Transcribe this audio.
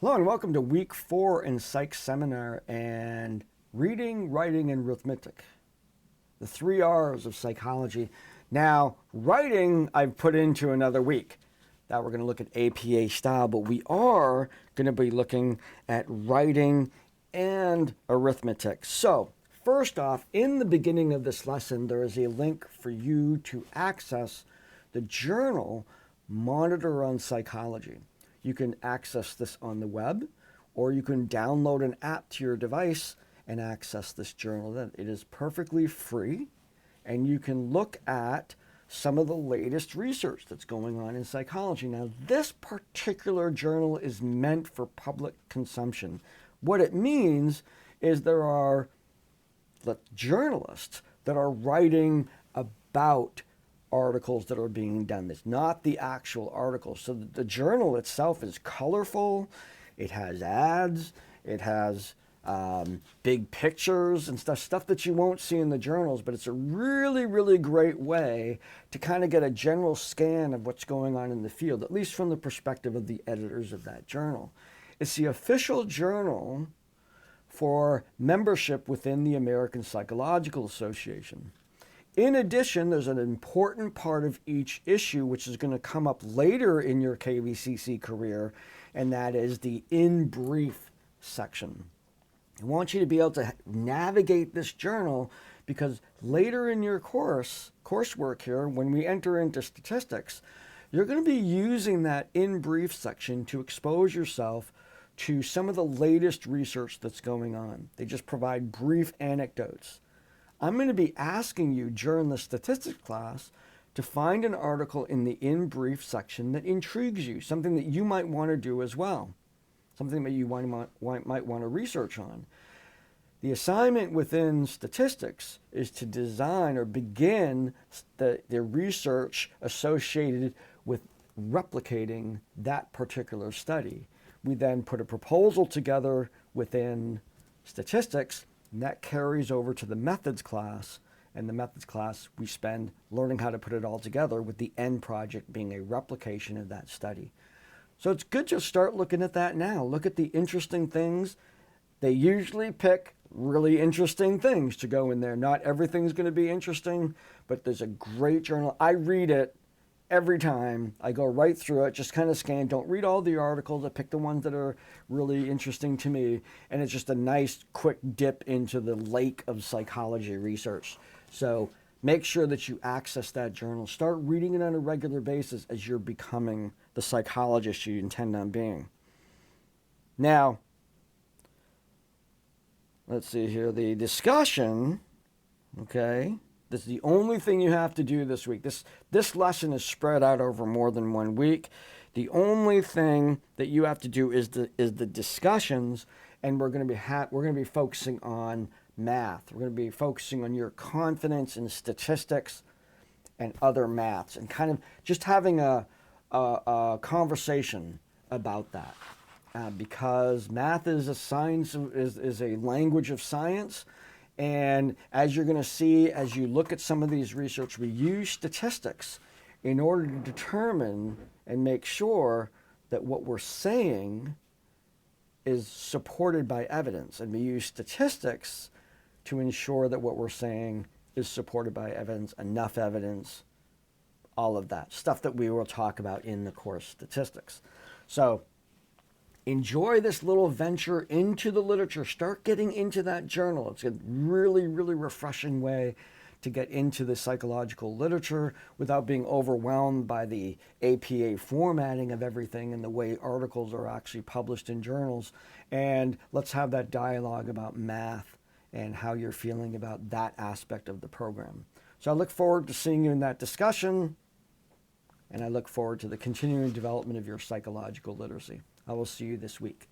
Hello and welcome to week 4 in Psych Seminar and Reading, Writing, and Arithmetic. The 3 R's of psychology. Now, writing I've put into another week. That we're going to look at APA style, but we are going to be looking at writing and arithmetic. So, first off, in the beginning of this lesson, there is a link for you to access the journal Monitor on Psychology. You can access this on the web, or you can download an app to your device and access this journal. It is perfectly free, and you can look at some of the latest research that's going on in psychology. Now, this particular journal is meant for public consumption. What it means is there are journalists that are writing about articles that are being done. It's not the actual article. So the journal itself is colorful. It has ads. It has big pictures and stuff that you won't see in the journals, but it's a really, really great way to kind of get a general scan of what's going on in the field, at least from the perspective of the editors of that journal. It's the official journal for membership within the American Psychological Association. In addition, there's an important part of each issue which is going to come up later in your KVCC career, and that is the in brief section. I want you to be able to navigate this journal because later in your coursework here, when we enter into statistics, you're going to be using that in brief section to expose yourself to some of the latest research that's going on. They just provide brief anecdotes. I'm going to be asking you during the statistics class to find an article in the in brief section that intrigues you, something that you might want to do as well, something that you might want to research on. The assignment within statistics is to design or begin the research associated with replicating that particular study. We then put a proposal together within statistics, and that carries over to the methods class. And the methods class, we spend learning how to put it all together, with the end project being a replication of that study. So it's good to start looking at that now. Look at the interesting things. They usually pick really interesting things to go in there. Not everything's going to be interesting, but there's a great journal. I read it every time. I go right through it, just kind of scan. Don't read all the articles. I pick the ones that are really interesting to me. And it's just a nice, quick dip into the lake of psychology research. So make sure that you access that journal. Start reading it on a regular basis as you're becoming the psychologist you intend on being. Now, let's see here. The discussion, okay? This is the only thing you have to do this week. This lesson is spread out over more than 1 week. The only thing that you have to do is the discussions, and we're going to be focusing on math. We're going to be focusing on your confidence in statistics and other maths, and kind of just having a conversation about that, because math is a science, is a language of science. And as you're going to see, as you look at some of these research, we use statistics in order to determine and make sure that what we're saying is supported by evidence. And we use statistics to ensure that what we're saying is supported by evidence, enough evidence, all of that stuff that we will talk about in the course statistics. So enjoy this little venture into the literature. Start getting into that journal. It's a really, really refreshing way to get into the psychological literature without being overwhelmed by the APA formatting of everything and the way articles are actually published in journals. And let's have that dialogue about math and how you're feeling about that aspect of the program. So I look forward to seeing you in that discussion, and I look forward to the continuing development of your psychological literacy. I will see you this week.